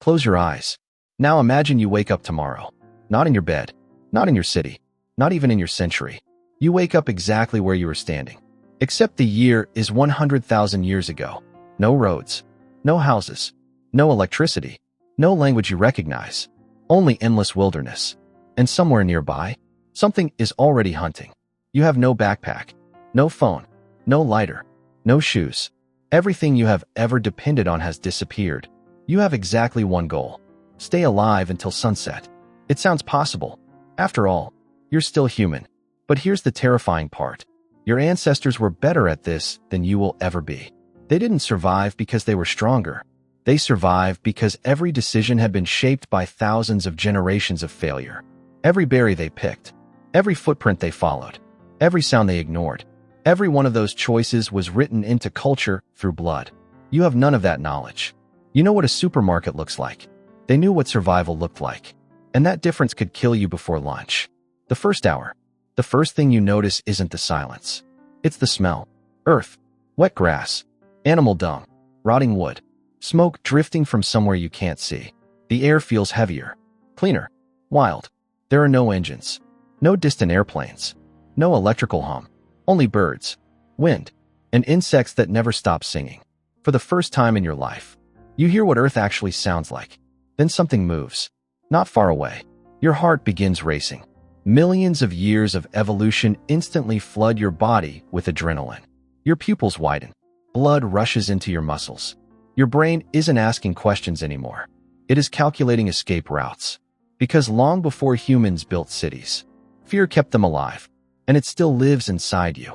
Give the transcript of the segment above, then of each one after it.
Close your eyes. Now imagine you wake up tomorrow. Not in your bed, not in your city, not even in your century. You wake up exactly where you were standing. Except the year is 100,000 years ago. No roads, no houses, no electricity, no language you recognize, only endless wilderness. And somewhere nearby, something is already hunting. You have no backpack, no phone, no lighter, no shoes. Everything you have ever depended on has disappeared. You have exactly one goal: stay alive until sunset. It sounds possible. After all, you're still human. But here's the terrifying part. Your ancestors were better at this than you will ever be. They didn't survive because they were stronger. They survived because every decision had been shaped by thousands of generations of failure. Every berry they picked, every footprint they followed, every sound they ignored, every one of those choices was written into culture through blood. You have none of that knowledge. You know what a supermarket looks like. They knew what survival looked like. And that difference could kill you before lunch. The first hour, the first thing you notice isn't the silence. It's the smell. Earth, wet grass, animal dung, rotting wood, smoke drifting from somewhere you can't see. The air feels heavier, cleaner, wild. There are no engines, no distant airplanes, no electrical hum, only birds, wind, and insects that never stop singing. For the first time in your life, you hear what Earth actually sounds like. Then something moves. Not far away. Your heart begins racing. Millions of years of evolution instantly flood your body with adrenaline. Your pupils widen. Blood rushes into your muscles. Your brain isn't asking questions anymore. It is calculating escape routes. Because long before humans built cities, fear kept them alive, and it still lives inside you.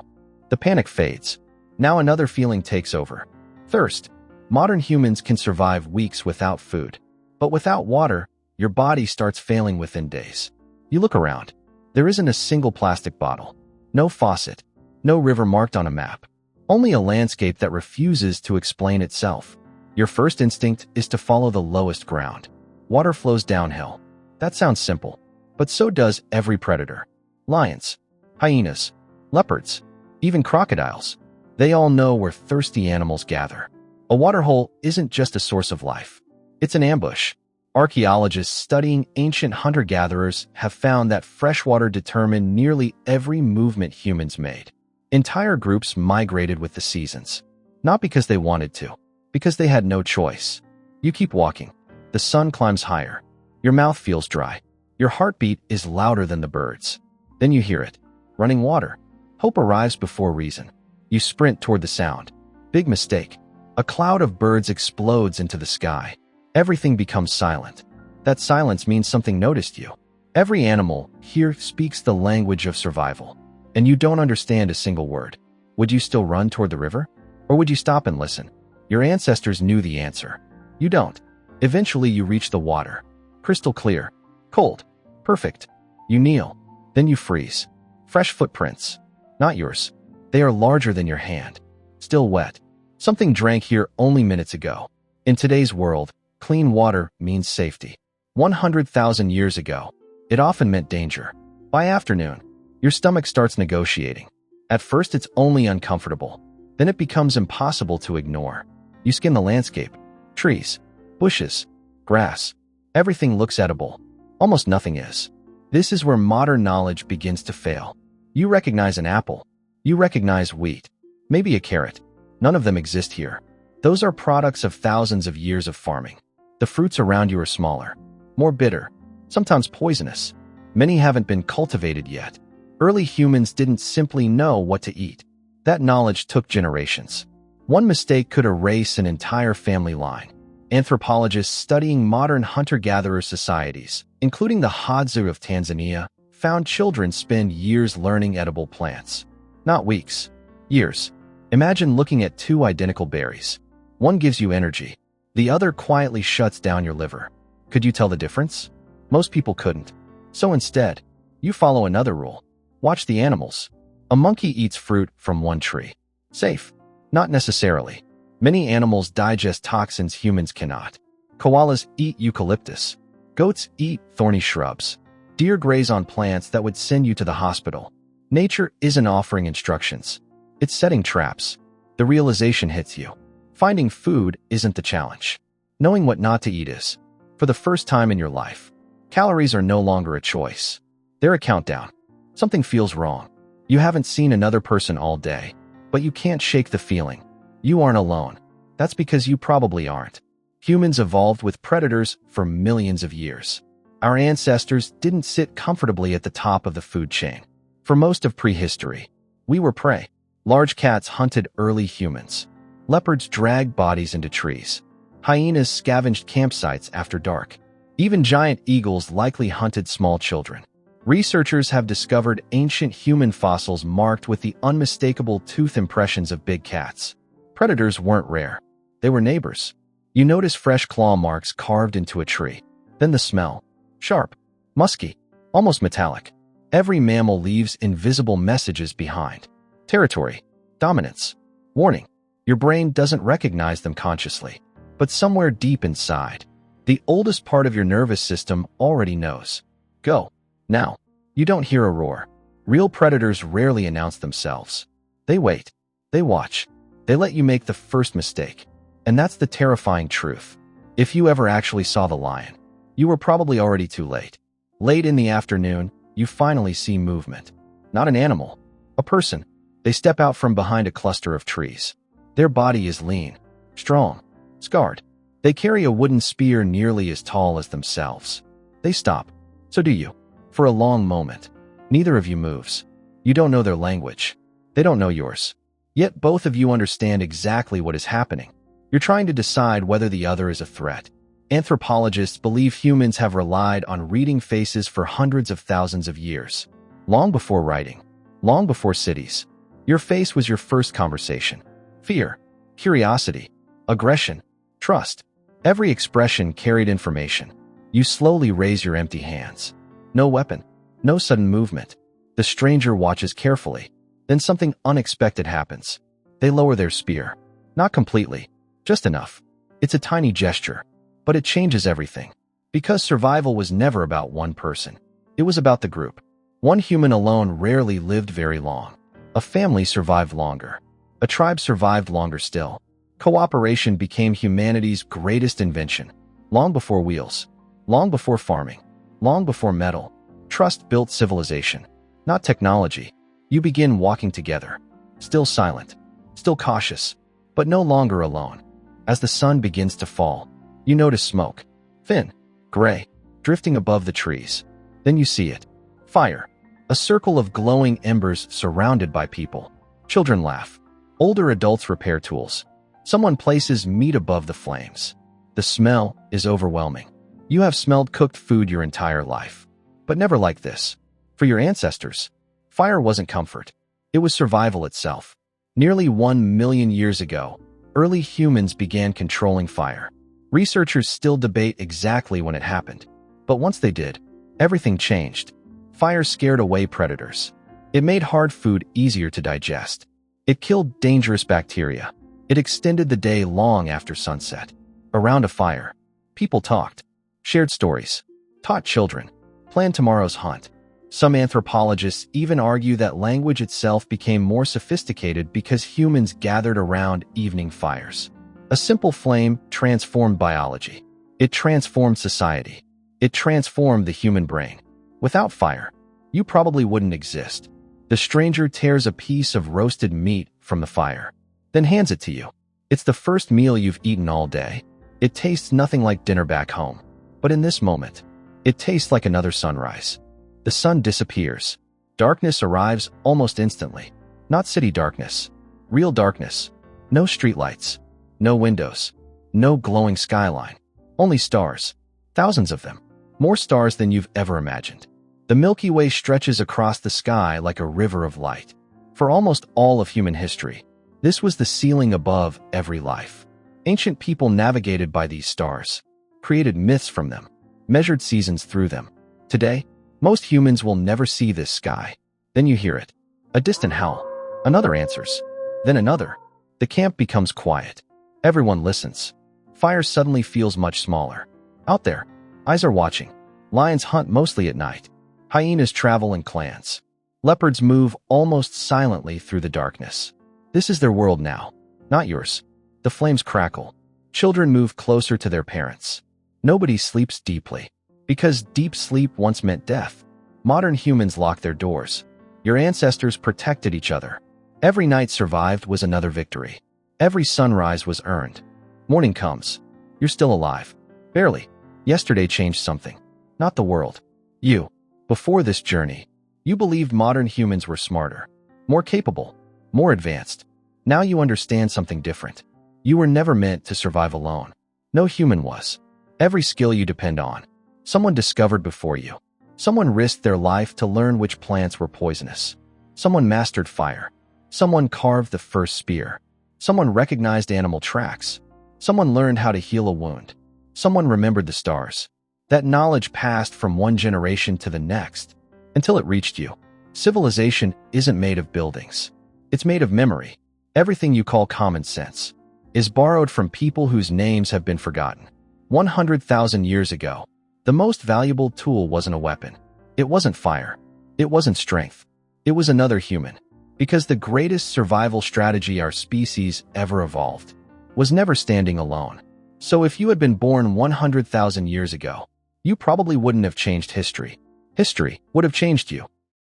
The panic fades. Now another feeling takes over. Thirst. Modern humans can survive weeks without food. But without water, your body starts failing within days. You look around. There isn't a single plastic bottle. No faucet. No river marked on a map. Only a landscape that refuses to explain itself. Your first instinct is to follow the lowest ground. Water flows downhill. That sounds simple, but so does every predator. Lions, hyenas, leopards, even crocodiles. They all know where thirsty animals gather. A waterhole isn't just a source of life. It's an ambush. Archaeologists studying ancient hunter-gatherers have found that freshwater determined nearly every movement humans made. Entire groups migrated with the seasons. Not because they wanted to, because they had no choice. You keep walking. The sun climbs higher. Your mouth feels dry. Your heartbeat is louder than the birds. Then you hear it. Running water. Hope arrives before reason. You sprint toward the sound. Big mistake. A cloud of birds explodes into the sky. Everything becomes silent. That silence means something noticed you. Every animal here speaks the language of survival, and you don't understand a single word. Would you still run toward the river? Or would you stop and listen? Your ancestors knew the answer. You don't. Eventually you reach the water. Crystal clear. Cold. Perfect. You kneel. Then you freeze. Fresh footprints. Not yours. They are larger than your hand. Still wet. Something drank here only minutes ago. In today's world, clean water means safety. 100,000 years ago, it often meant danger. By afternoon, your stomach starts negotiating. At first it's only uncomfortable. Then it becomes impossible to ignore. You scan the landscape. Trees, bushes, grass. Everything looks edible. Almost nothing is. This is where modern knowledge begins to fail. You recognize an apple. You recognize wheat. Maybe a carrot. None of them exist here. Those are products of thousands of years of farming. The fruits around you are smaller, more bitter, sometimes poisonous. Many haven't been cultivated yet. Early humans didn't simply know what to eat. That knowledge took generations. One mistake could erase an entire family line. Anthropologists studying modern hunter-gatherer societies, including the Hadza of Tanzania, found children spend years learning edible plants. Not weeks, years. Imagine looking at two identical berries. One gives you energy. The other quietly shuts down your liver. Could you tell the difference? Most people couldn't. So instead, you follow another rule. Watch the animals. A monkey eats fruit from one tree. Safe. Not necessarily. Many animals digest toxins humans cannot. Koalas eat eucalyptus. Goats eat thorny shrubs. Deer graze on plants that would send you to the hospital. Nature isn't offering instructions. It's setting traps. The realization hits you. Finding food isn't the challenge. Knowing what not to eat is. For the first time in your life, calories are no longer a choice. They're a countdown. Something feels wrong. You haven't seen another person all day, but you can't shake the feeling. You aren't alone. That's because you probably aren't. Humans evolved with predators for millions of years. Our ancestors didn't sit comfortably at the top of the food chain. For most of prehistory, we were prey. Large cats hunted early humans. Leopards dragged bodies into trees. Hyenas scavenged campsites after dark. Even giant eagles likely hunted small children. Researchers have discovered ancient human fossils marked with the unmistakable tooth impressions of big cats. Predators weren't rare. They were neighbors. You notice fresh claw marks carved into a tree. Then the smell. Sharp, musky, almost metallic. Every mammal leaves invisible messages behind. Territory, dominance, warning. Your brain doesn't recognize them consciously, but somewhere deep inside, the oldest part of your nervous system already knows. Go. Now. You don't hear a roar. Real predators rarely announce themselves. They wait. They watch. They let you make the first mistake. And that's the terrifying truth. If you ever actually saw the lion, you were probably already too late. Late in the afternoon, you finally see movement. Not an animal. A person. They step out from behind a cluster of trees. Their body is lean, strong, scarred. They carry a wooden spear nearly as tall as themselves. They stop. So do you. For a long moment. Neither of you moves. You don't know their language. They don't know yours. Yet both of you understand exactly what is happening. You're trying to decide whether the other is a threat. Anthropologists believe humans have relied on reading faces for hundreds of thousands of years. Long before writing. Long before cities. Your face was your first conversation. Fear, curiosity, aggression, trust. Every expression carried information. You slowly raise your empty hands. No weapon. No sudden movement. The stranger watches carefully. Then something unexpected happens. They lower their spear. Not completely. Just enough. It's a tiny gesture. But it changes everything. Because survival was never about one person. It was about the group. One human alone rarely lived very long. A family survived longer. A tribe survived longer still. Cooperation became humanity's greatest invention. Long before wheels. Long before farming. Long before metal. Trust built civilization. Not technology. You begin walking together. Still silent. Still cautious. But no longer alone. As the sun begins to fall, you notice smoke. Thin. Gray. Drifting above the trees. Then you see it. Fire. A circle of glowing embers surrounded by people. Children laugh. Older adults repair tools. Someone places meat above the flames. The smell is overwhelming. You have smelled cooked food your entire life. But never like this. For your ancestors, fire wasn't comfort. It was survival itself. Nearly 1 million years ago, early humans began controlling fire. Researchers still debate exactly when it happened. But once they did, everything changed. Fire scared away predators. It made hard food easier to digest. It killed dangerous bacteria. It extended the day long after sunset. Around a fire, people talked, shared stories, taught children, planned tomorrow's hunt. Some anthropologists even argue that language itself became more sophisticated because humans gathered around evening fires. A simple flame transformed biology. It transformed society. It transformed the human brain. Without fire, you probably wouldn't exist. The stranger tears a piece of roasted meat from the fire, then hands it to you. It's the first meal you've eaten all day. It tastes nothing like dinner back home. But in this moment, it tastes like another sunrise. The sun disappears. Darkness arrives almost instantly. Not city darkness. Real darkness. No streetlights. No windows. No glowing skyline. Only stars. Thousands of them. More stars than you've ever imagined. The Milky Way stretches across the sky like a river of light. For almost all of human history, this was the ceiling above every life. Ancient people navigated by these stars, created myths from them, measured seasons through them. Today, most humans will never see this sky. Then you hear it. A distant howl. Another answers. Then another. The camp becomes quiet. Everyone listens. Fire suddenly feels much smaller. Out there, eyes are watching. Lions hunt mostly at night. Hyenas travel in clans. Leopards move almost silently through the darkness. This is their world now, not yours. The flames crackle. Children move closer to their parents. Nobody sleeps deeply. Because deep sleep once meant death. Modern humans lock their doors. Your ancestors protected each other. Every night survived was another victory. Every sunrise was earned. Morning comes. You're still alive. Barely. Yesterday changed something. Not the world. You. Before this journey, you believed modern humans were smarter, more capable, more advanced. Now you understand something different. You were never meant to survive alone. No human was. Every skill you depend on, someone discovered before you. Someone risked their life to learn which plants were poisonous. Someone mastered fire. Someone carved the first spear. Someone recognized animal tracks. Someone learned how to heal a wound. Someone remembered the stars. That knowledge passed from one generation to the next until it reached you. Civilization isn't made of buildings. It's made of memory. Everything you call common sense is borrowed from people whose names have been forgotten. 100,000 years ago, the most valuable tool wasn't a weapon. It wasn't fire. It wasn't strength. It was another human. Because the greatest survival strategy our species ever evolved was never standing alone. So if you had been born 100,000 years ago, you probably wouldn't have changed history. History would have changed you.